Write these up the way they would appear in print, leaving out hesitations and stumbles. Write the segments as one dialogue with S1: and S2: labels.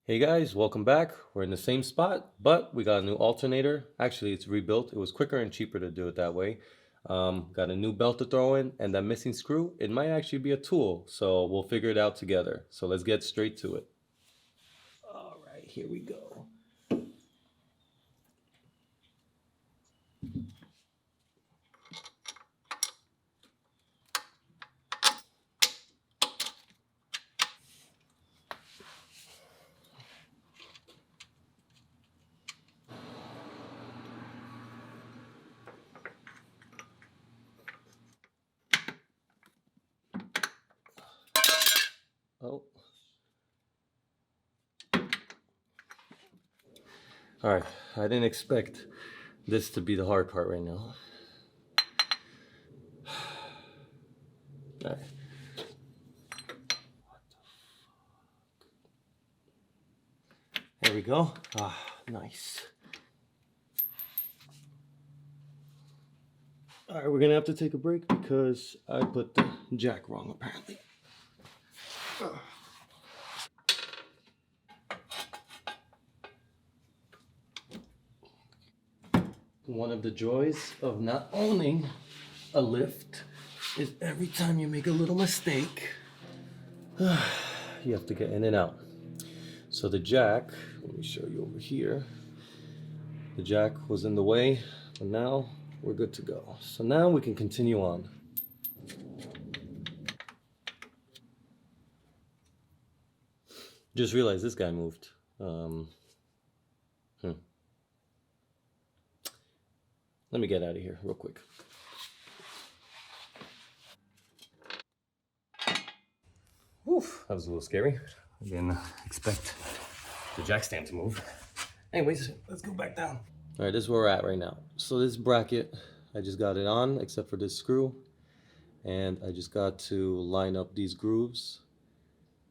S1: Hey guys, welcome back. We're in the same spot, but we got a new alternator. Actually, it's rebuilt. It was quicker and cheaper to do it that way. Got a new belt to throw in, and that missing screw, it might actually be a tool. So we'll figure it out together. So let's get straight to it. All right, here we go. Oh. All right, I didn't expect this to be the hard part right now. All right. There we go. Ah, nice. All right, we're gonna have to take a break because I put the jack wrong apparently. One of the joys of not owning a lift is every time you make a little mistake, you have to get in and out. So the jack, let me show you over here. The jack was in the way, but now we're good to go. So now we can continue on. Just realized this guy moved. Let me get out of here real quick. Oof, that was a little scary. I didn't expect the jack stand to move. Anyways, let's go back down. All right, this is where we're at right now. So this bracket, I just got it on except for this screw. And I just got to line up these grooves,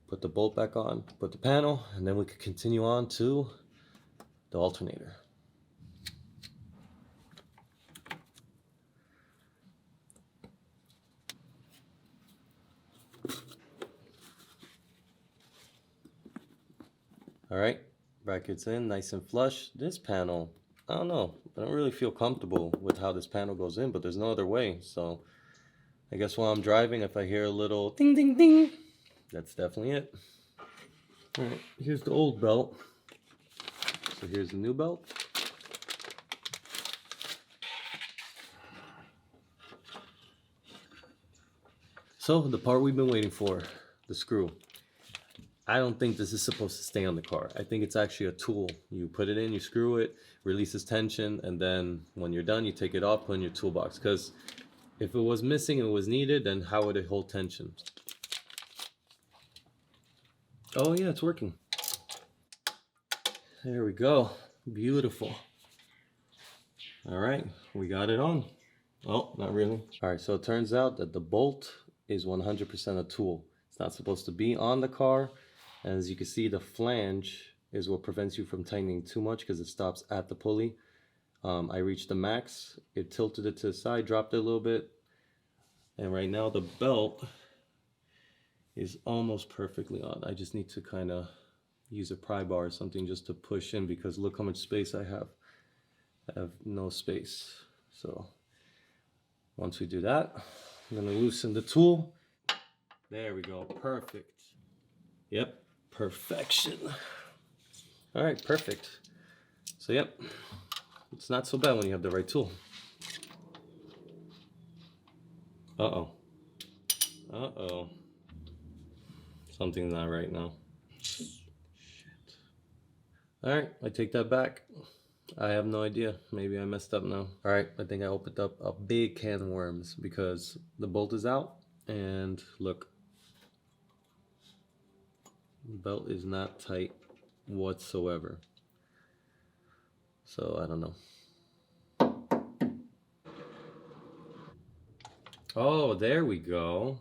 S1: put the bolt back on, put the panel, and then we could continue on to the alternator. All right, brackets in, nice and flush. This panel, I don't know, I don't really feel comfortable with how this panel goes in, but there's no other way. So I guess while I'm driving, if I hear a little ding, ding, ding, that's definitely it. All right, here's the old belt. So here's the new belt. So the part we've been waiting for, the screw. I don't think this is supposed to stay on the car. I think it's actually a tool. You put it in, you screw it, releases tension, and then when you're done, you take it off, put it in your toolbox. Because if it was missing and it was needed, then how would it hold tension? Oh yeah, it's working. There we go. Beautiful. All right, we got it on. Oh, not really. All right, so it turns out that the bolt is 100% a tool. It's not supposed to be on the car. And as you can see, the flange is what prevents you from tightening too much because it stops at the pulley. I reached the max. It tilted it to the side, dropped it a little bit. And right now the belt is almost perfectly on. I just need to kind of use a pry bar or something just to push in because look how much space I have. I have no space. So once we do that, I'm gonna loosen the tool. There we go, perfect. Yep, perfection. All right, perfect. So yep, it's not so bad when you have the right tool. Uh-oh. Uh-oh. Something's not right now. Shit. All right, I take that back. I have no idea. Maybe I messed up now. All right, I think I opened up a big can of worms because the bolt is out and look, the belt is not tight whatsoever. So I don't know. Oh, there we go.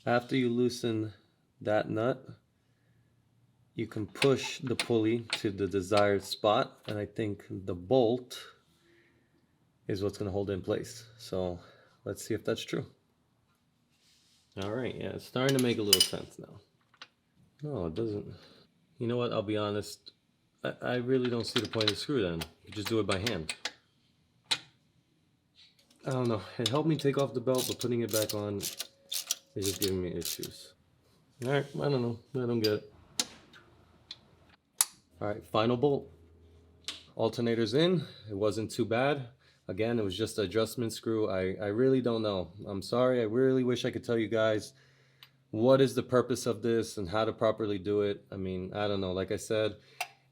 S1: After you loosen that nut, you can push the pulley to the desired spot, and I think the bolt is what's going to hold it in place. So let's see if that's true. All right, yeah, it's starting to make a little sense now. No, it doesn't. You know what? I'll be honest. I really don't see the point of the screw then. You just do it by hand. I don't know. It helped me take off the belt, but putting it back on is just giving me issues. Alright, I don't know. I don't get it. Alright, final bolt. Alternator's in. It wasn't too bad. Again, it was just an adjustment screw. I really don't know. I'm sorry. I really wish I could tell you guys what is the purpose of this and how to properly do it. I mean, I don't know. Like I said,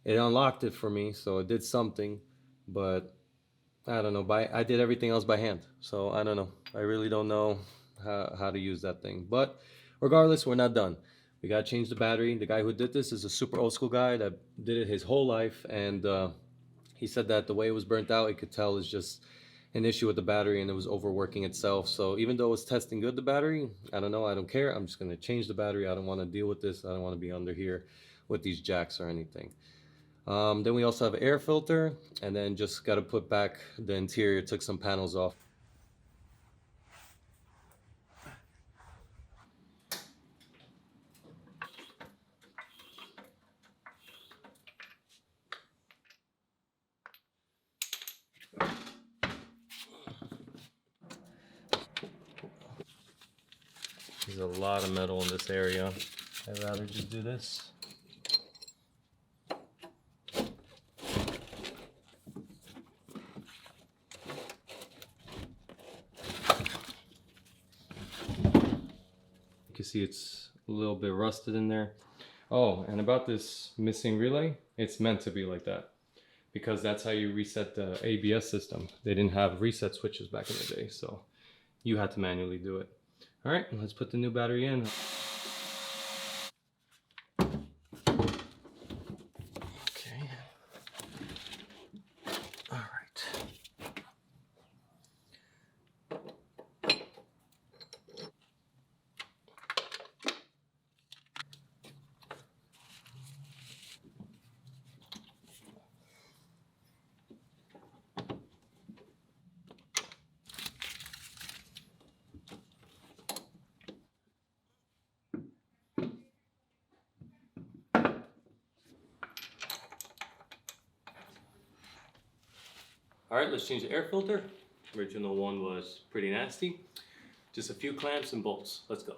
S1: it unlocked it for me, so it did something, but I don't know. I did everything else by hand, so I don't know. I really don't know how to use that thing. But regardless, we're not done. We got to change the battery. The guy who did this is a super old school guy that did it his whole life, and he said that the way it was burnt out, it could tell is just an issue with the battery and it was overworking itself. So even though it was testing good, the battery, I don't know, I don't care. I'm just going to change the battery. I don't want to deal with this. I don't want to be under here with these jacks or anything. Then we also have an air filter, and then just got to put back the interior. Took some panels off. There's a lot of metal in this area. I'd rather just do this. You can see it's a little bit rusted in there. Oh, and about this missing relay, it's meant to be like that because that's how you reset the ABS system. They didn't have reset switches back in the day, so you had to manually do it. All right, let's put the new battery in. Okay. All right. All right, let's change the air filter. Original one was pretty nasty. Just a few clamps and bolts. Let's go.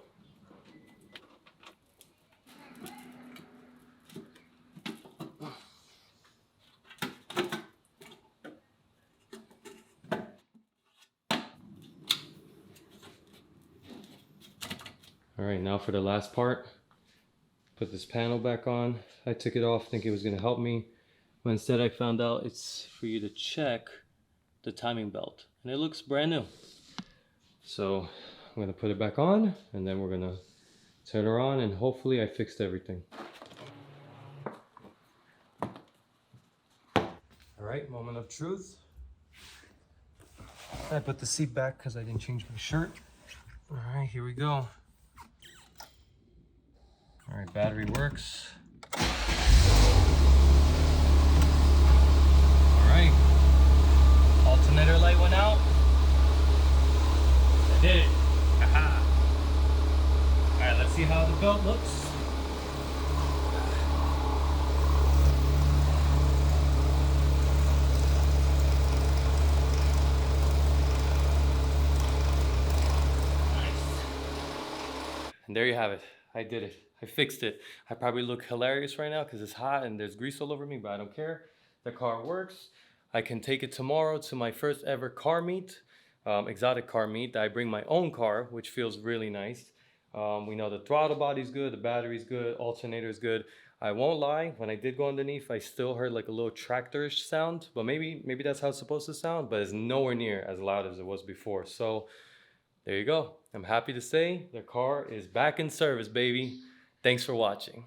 S1: All right, now for the last part. Put this panel back on. I took it off thinking it was gonna help me, but instead I found out it's for you to check the timing belt, and it looks brand new. So I'm gonna put it back on, and then we're gonna turn her on, and hopefully I fixed everything. All right, moment of truth. I put the seat back because I didn't change my shirt. All right, here we go. All right, battery works. All right, alternator light went out. I did it. Aha. All right, let's see how the belt looks. And there you have it. I did it. I fixed it. I probably look hilarious right now because it's hot and there's grease all over me, but I don't care. The car works. I can take it tomorrow to my first ever car meet, exotic car meet. I bring my own car, which feels really nice. We know the throttle body's good, the battery's good, alternator's good. I won't lie, when I did go underneath, I still heard like a little tractor-ish sound, but maybe that's how it's supposed to sound, but it's nowhere near as loud as it was before. So there you go. I'm happy to say the car is back in service, baby. Thanks for watching.